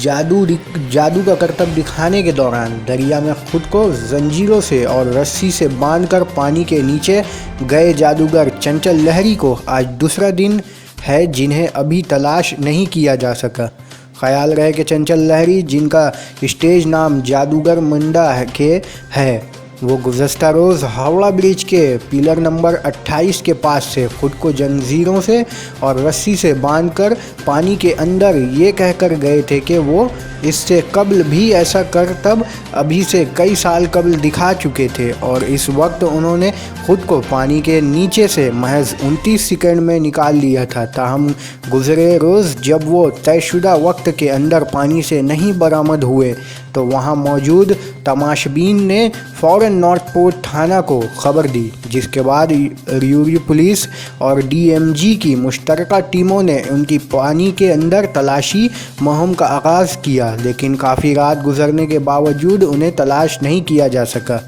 जादू का करतब दिखाने के दौरान दरिया में खुद को जंजीरों से और रस्सी से बांधकर पानी के नीचे गए जादूगर चंचल लहरी को आज दूसरा दिन है जिन्हें अभी तलाश नहीं किया जा सका। ख्याल रहे कि चंचल लहरी, जिनका स्टेज नाम जादूगर मुंडा के है, वो गुज़श्ता रोज़ हावड़ा ब्रिज के पिलर नंबर 28 के पास से खुद को जंजीरों से और रस्सी से बांधकर पानी के अंदर ये कहकर गए थे कि वो इससे कबल भी ऐसा करतब अभी से कई साल कबल दिखा चुके थे और इस वक्त उन्होंने खुद को पानी के नीचे से महज 29 सेकंड में निकाल लिया था। ताहम गुज़रे रोज़ जब वो तयशुदा वक्त के अंदर पानी से नहीं बरामद हुए तो वहाँ मौजूद तमाशबीन ने फ़ौरन नॉर्थ पोर्ट थाना को खबर दी, जिसके बाद र्यूरी पुलिस और डीएमजी की मुश्तरका टीमों ने उनकी पानी के अंदर तलाशी मुहिम का आगाज़ किया, लेकिन काफ़ी रात गुजरने के बावजूद उन्हें तलाश नहीं किया जा सका।